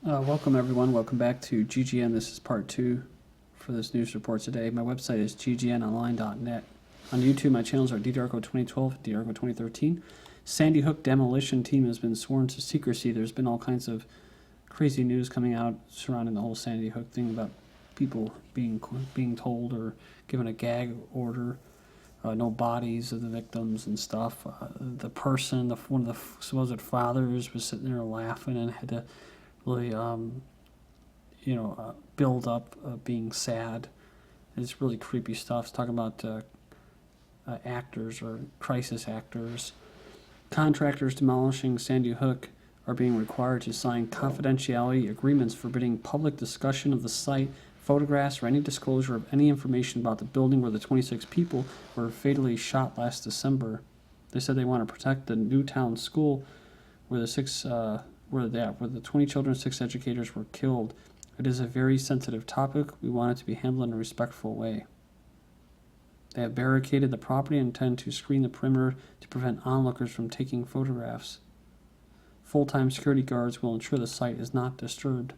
Welcome everyone, welcome back to GGN. This is part 2 for this news report today. My website is ggnonline.net. On YouTube, my channels are DDarko2012, DDarko2013. Sandy Hook demolition team has been sworn to secrecy. There's been all kinds of crazy news coming out surrounding the whole Sandy Hook thing about people being told or given a gag order. No bodies of the victims and stuff. The person, one of the supposed fathers, was sitting there laughing and had to really, build up being sad. It's really creepy stuff. It's talking about actors or crisis actors. Contractors demolishing Sandy Hook are being required to sign confidentiality agreements forbidding public discussion of the site, photographs, or any disclosure of any information about the building where the 26 people were fatally shot last December. They said they want to protect the Newtown school where the 20 children, 6 educators were killed. It is a very sensitive topic. We want it to be handled in a respectful way. They have barricaded the property and intend to screen the perimeter to prevent onlookers from taking photographs. Full-time security guards will ensure the site is not disturbed.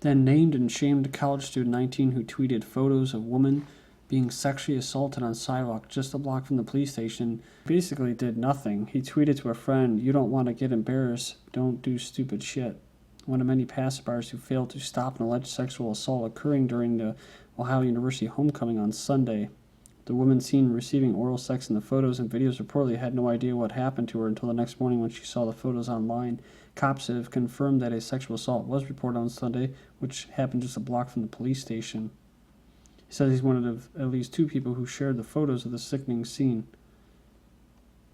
Then named and shamed college student 19 who tweeted photos of woman being sexually assaulted on sidewalk just a block from the police station basically did nothing. He tweeted to a friend, "You don't want to get embarrassed, don't do stupid shit." One of many passersby who failed to stop an alleged sexual assault occurring during the Ohio University homecoming on Sunday. The woman seen receiving oral sex in the photos and videos reportedly had no idea what happened to her until the next morning when she saw the photos online. Cops have confirmed that a sexual assault was reported on Sunday, which happened just a block from the police station. He says he's one of at least 2 people who shared the photos of the sickening scene.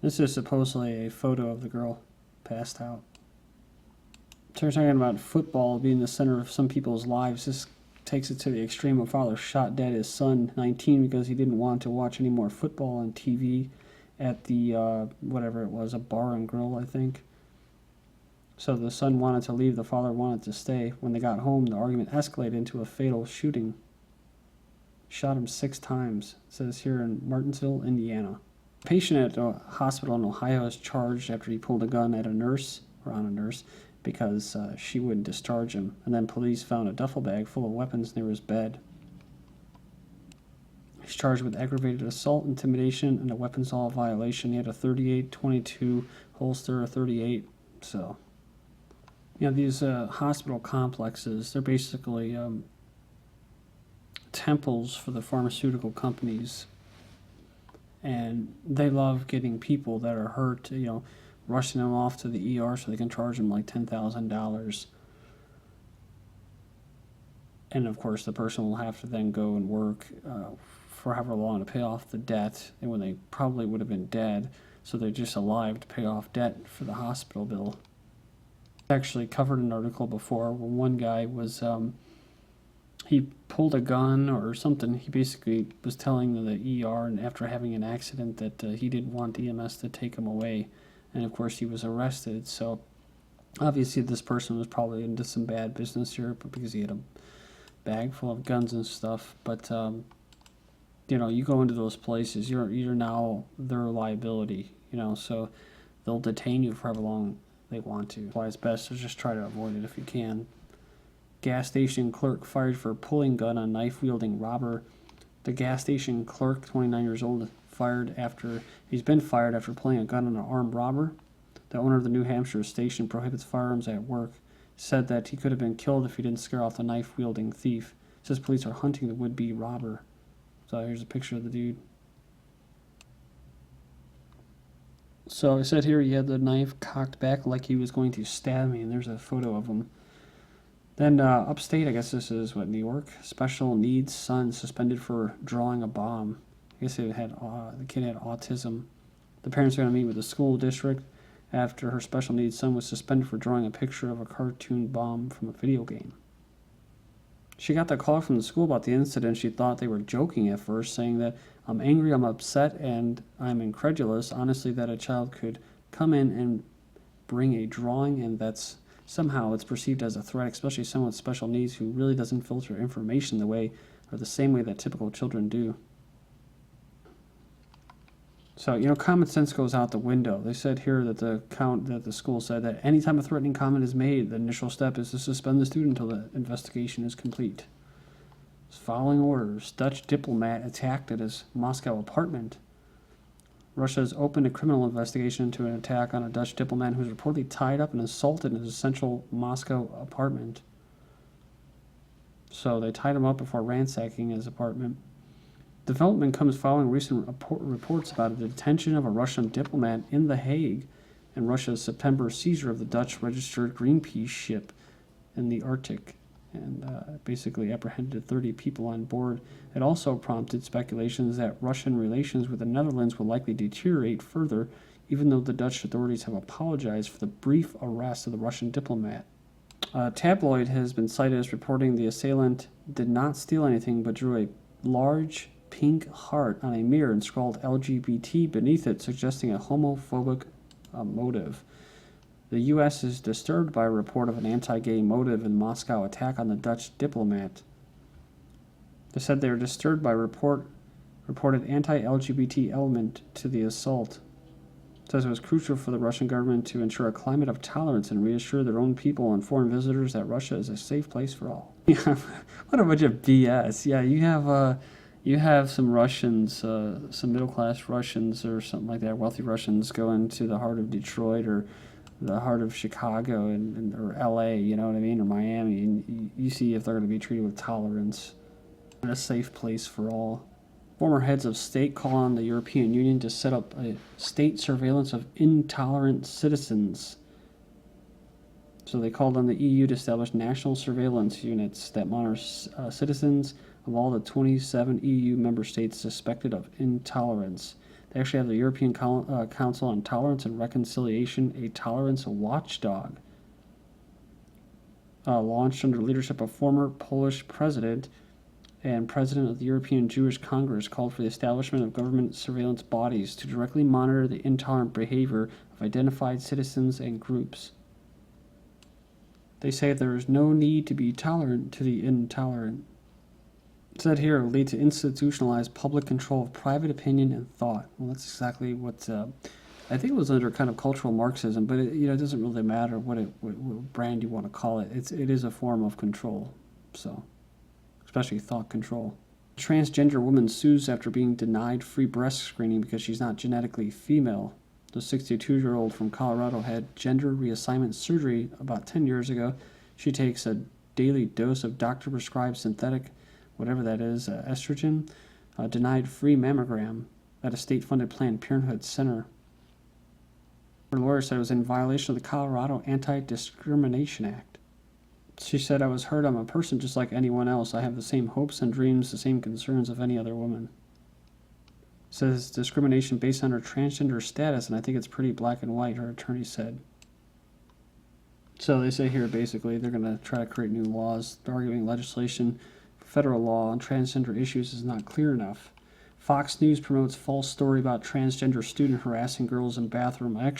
This is supposedly a photo of the girl passed out. So we're talking about football being the center of some people's lives. This takes it to the extreme. A father shot dead his son, 19, because he didn't want to watch any more football on TV at the, whatever it was, a bar and grill, I think. So the son wanted to leave, the father wanted to stay. When they got home, the argument escalated into a fatal shooting. Shot him 6 times, it says here in Martinsville, Indiana. A patient at a hospital in Ohio is charged after he pulled a gun at a nurse, or on a nurse, because she wouldn't discharge him. And then police found a duffel bag full of weapons near his bed. He's charged with aggravated assault, intimidation, and a weapons law violation. He had a .38-22 holster, a .38, so... these hospital complexes, they're basically temples for the pharmaceutical companies, and they love getting people that are hurt, rushing them off to the ER so they can charge them like $10,000. And of course the person will have to then go and work for however long to pay off the debt, and when they probably would have been dead, so they're just alive to pay off debt for the hospital bill. I actually covered an article before where one guy was he pulled a gun or something. He basically was telling the ER, and after having an accident, that he didn't want EMS to take him away. And of course he was arrested. So obviously this person was probably into some bad business here, because he had a bag full of guns and stuff. But you go into those places, you're now their liability. So they'll detain you for however long they want to. That's why it's best to just try to avoid it if you can. Gas station clerk fired for pulling gun on knife-wielding robber. The gas station clerk, 29 years old, he's been fired after pulling a gun on an armed robber. The owner of the New Hampshire station prohibits firearms at work. Said that he could have been killed if he didn't scare off the knife-wielding thief. Says police are hunting the would-be robber. So here's a picture of the dude. So I said here he had the knife cocked back like he was going to stab me, and there's a photo of him. Then upstate, I guess this is New York. Special needs son suspended for drawing a bomb. I guess the kid had autism. The parents are going to meet with the school district after her special needs son was suspended for drawing a picture of a cartoon bomb from a video game. She got the call from the school about the incident. She thought they were joking at first, saying that, "I'm angry, I'm upset, and I'm incredulous, honestly, that a child could come in and bring a drawing, and that's somehow it's perceived as a threat, especially someone with special needs who really doesn't filter information the same way that typical children do." So, common sense goes out the window. They said here that the school said that anytime a threatening comment is made, the initial step is to suspend the student until the investigation is complete. Following orders, Dutch diplomat attacked at his Moscow apartment. Russia has opened a criminal investigation into an attack on a Dutch diplomat who was reportedly tied up and assaulted in his central Moscow apartment. So they tied him up before ransacking his apartment. Development comes following recent reports about the detention of a Russian diplomat in The Hague and Russia's September seizure of the Dutch-registered Greenpeace ship in the Arctic, and basically apprehended 30 people on board. It also prompted speculations that Russian relations with the Netherlands will likely deteriorate further, even though the Dutch authorities have apologized for the brief arrest of the Russian diplomat. A tabloid has been cited as reporting the assailant did not steal anything but drew a large pink heart on a mirror and scrawled LGBT beneath it, suggesting a homophobic motive. The U.S. is disturbed by a report of an anti-gay motive in Moscow attack on the Dutch diplomat. They said they are disturbed by reported anti-LGBT element to the assault. It says it was crucial for the Russian government to ensure a climate of tolerance and reassure their own people and foreign visitors that Russia is a safe place for all. Yeah, what a bunch of BS. Yeah, you have some Russians, some middle-class Russians or something like that, wealthy Russians go into the heart of Detroit or the heart of Chicago or LA, you know what I mean, or Miami, and you see if they're going to be treated with tolerance and a safe place for all. Former heads of state call on the European Union to set up a state surveillance of intolerant citizens. So they called on the EU to establish national surveillance units that monitor citizens of all the 27 EU member states suspected of intolerance. They actually have the European Council on Tolerance and Reconciliation, a tolerance watchdog, launched under the leadership of former Polish president and president of the European Jewish Congress, called for the establishment of government surveillance bodies to directly monitor the intolerant behavior of identified citizens and groups. They say there is no need to be tolerant to the intolerant. It said here, it will lead to institutionalized public control of private opinion and thought. Well, that's exactly what I think it was under kind of cultural Marxism, but it doesn't really matter what brand you want to call it. It is a form of control, so especially thought control. A transgender woman sues after being denied free breast screening because she's not genetically female. The 62-year-old from Colorado had gender reassignment surgery about 10 years ago. She takes a daily dose of doctor-prescribed synthetic, whatever that is, estrogen, denied free mammogram at a state-funded Planned Parenthood center. Her lawyer said it was in violation of the Colorado Anti-Discrimination Act. She said, "I was hurt. I'm a person just like anyone else. I have the same hopes and dreams, the same concerns of any other woman." Says discrimination based on her transgender status, and I think it's pretty black and white, her attorney said. So they say here basically they're going to try to create new laws. They're arguing legislation for federal law on transgender issues is not clear enough. Fox News promotes false story about transgender student harassing girls in bathroom. I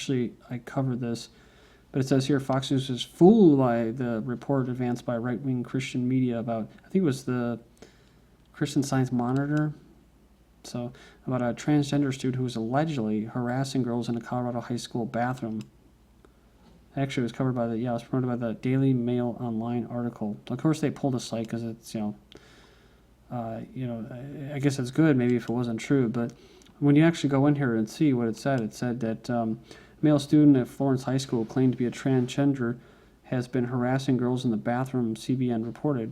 covered this, but it says here Fox News is fooled by the report advanced by right-wing Christian media about, I think it was the Christian Science Monitor, so about a transgender student who was allegedly harassing girls in a Colorado high school bathroom. Actually, it was covered by it was promoted by the Daily Mail Online article. Of course, they pulled a site because it's, I guess it's good maybe if it wasn't true, but when you actually go in here and see what it said that a male student at Florence High School claimed to be a transgender has been harassing girls in the bathroom, CBN reported.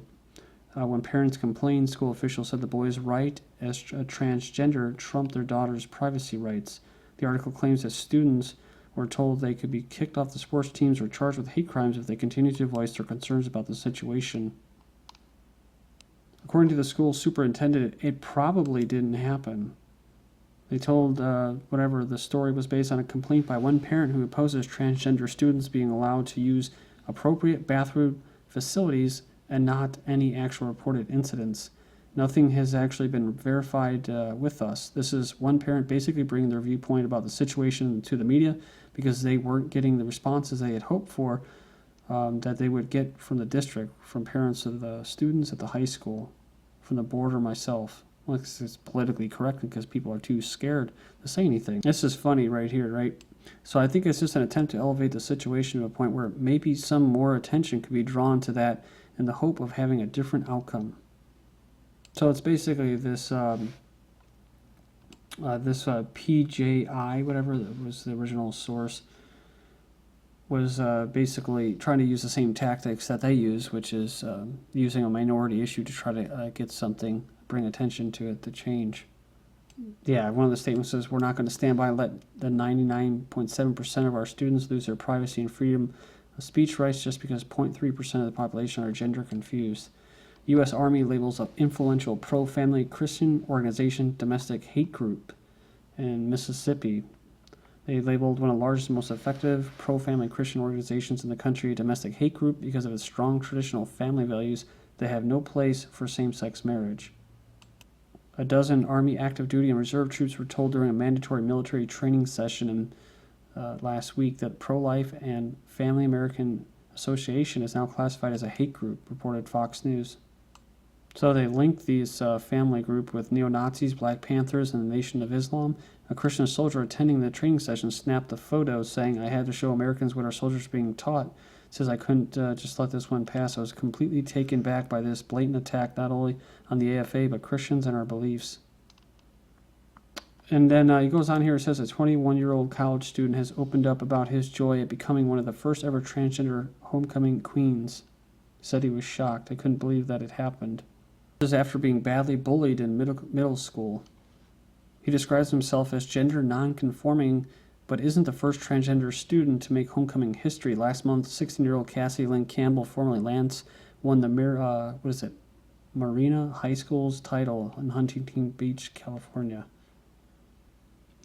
When parents complained, school officials said the boy's right as a transgender trumped their daughter's privacy rights. The article claims that students were told they could be kicked off the sports teams or charged with hate crimes if they continued to voice their concerns about the situation. According to the school superintendent, it probably didn't happen. They told the story was based on a complaint by one parent who opposes transgender students being allowed to use appropriate bathroom facilities and not any actual reported incidents. Nothing has actually been verified with us. This is one parent basically bringing their viewpoint about the situation to the media because they weren't getting the responses they had hoped for that they would get from the district, from parents of the students at the high school, from the board or myself. Well, it's politically correct because people are too scared to say anything. This is funny right here, right? So I think it's just an attempt to elevate the situation to a point where maybe some more attention could be drawn to that in the hope of having a different outcome. So it's basically this PJI, whatever that was the original source, was basically trying to use the same tactics that they use, which is using a minority issue to try to get something, bring attention to it, to change. Yeah, one of the statements says, we're not going to stand by and let the 99.7% of our students lose their privacy and freedom of speech rights just because 0.3% of the population are gender confused. U.S. Army labels an influential pro-family Christian organization domestic hate group in Mississippi. They labeled one of the largest and most effective pro-family Christian organizations in the country a domestic hate group because of its strong traditional family values that have no place for same-sex marriage. A dozen Army active duty and reserve troops were told during a mandatory military training session last week that Pro-Life and Family American Association is now classified as a hate group, reported Fox News. So they linked these family group with neo-Nazis, Black Panthers, and the Nation of Islam. A Christian soldier attending the training session snapped a photo saying, I had to show Americans what our soldiers were being taught. Says, I couldn't just let this one pass. I was completely taken back by this blatant attack, not only on the AFA, but Christians and our beliefs. And then he goes on here, it says a 21-year-old college student has opened up about his joy at becoming one of the first ever transgender homecoming queens. He said he was shocked. I couldn't believe that it happened. This is after being badly bullied in middle school. He describes himself as gender non-conforming, but isn't the first transgender student to make homecoming history. Last month, 16-year-old Cassie Lynn Campbell, formerly Lance, won the Marina High School's title in Huntington Beach, California.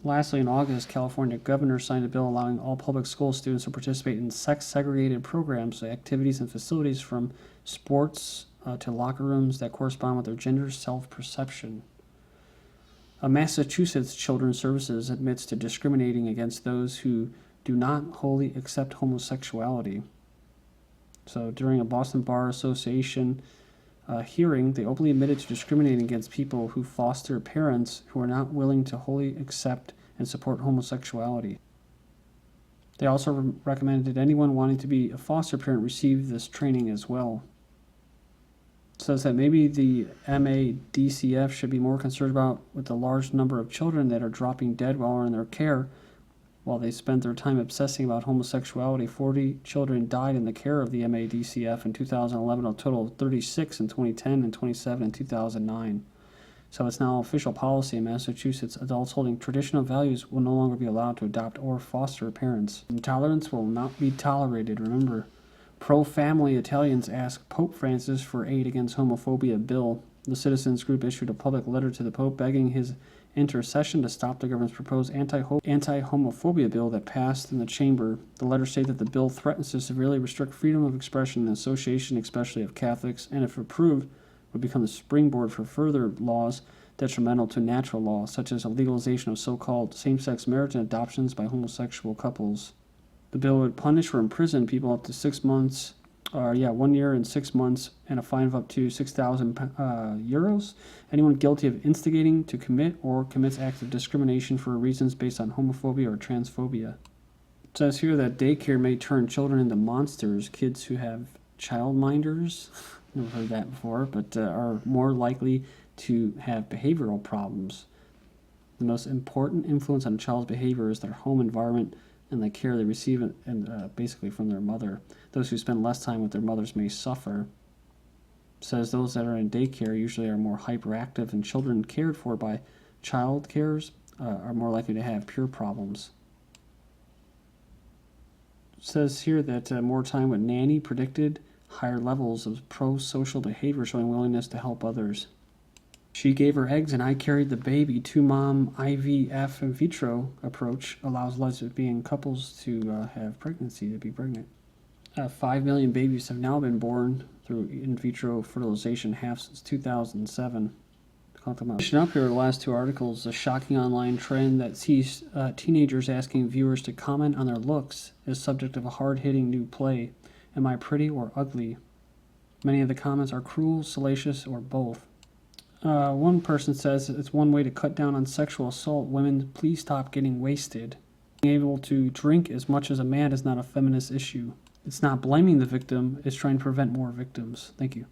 Lastly, in August, California governor signed a bill allowing all public school students to participate in sex-segregated programs, activities, and facilities from sports to locker rooms that correspond with their gender self-perception. Massachusetts Children's Services admits to discriminating against those who do not wholly accept homosexuality. So during a Boston Bar Association hearing, they openly admitted to discriminating against people who foster parents who are not willing to wholly accept and support homosexuality. They also recommended anyone wanting to be a foster parent receive this training as well. Says that maybe the MADCF should be more concerned about with the large number of children that are dropping dead while in their care, while they spend their time obsessing about homosexuality. 40 children died in the care of the MADCF in 2011, a total of 36 in 2010 and 27 in 2009. So it's now official policy in Massachusetts. Adults holding traditional values will no longer be allowed to adopt or foster parents. Intolerance will not be tolerated, remember. Pro-family Italians ask Pope Francis for aid against homophobia bill. The citizens group issued a public letter to the Pope begging his intercession to stop the government's proposed anti-homophobia bill that passed in the chamber. The letter stated that the bill threatens to severely restrict freedom of expression and association, especially of Catholics, and if approved, would become the springboard for further laws detrimental to natural law, such as a legalization of so-called same-sex marriage and adoptions by homosexual couples. The bill would punish or imprison people up to 6 months, 1 year and 6 months, and a fine of up to 6,000 euros. Anyone guilty of instigating to commit or commits acts of discrimination for reasons based on homophobia or transphobia. It says here that daycare may turn children into monsters. Kids who have childminders, never heard that before, but are more likely to have behavioral problems. The most important influence on a child's behavior is their home environment and the care they receive basically from their mother. Those who spend less time with their mothers may suffer. It says those that are in daycare usually are more hyperactive, and children cared for by child carers are more likely to have peer problems. It says here that more time with nanny predicted higher levels of pro-social behavior, showing willingness to help others. She gave her eggs and I carried the baby. Two-mom IVF in vitro approach allows lesbian couples to be pregnant. 5 million babies have now been born through in vitro fertilization, half since 2007. Finishing up here, the last two articles, a shocking online trend that sees teenagers asking viewers to comment on their looks is subject of a hard-hitting new play. Am I pretty or ugly? Many of the comments are cruel, salacious, or both. One person says it's one way to cut down on sexual assault. Women, please stop getting wasted. Being able to drink as much as a man is not a feminist issue. It's not blaming the victim, it's trying to prevent more victims. Thank you.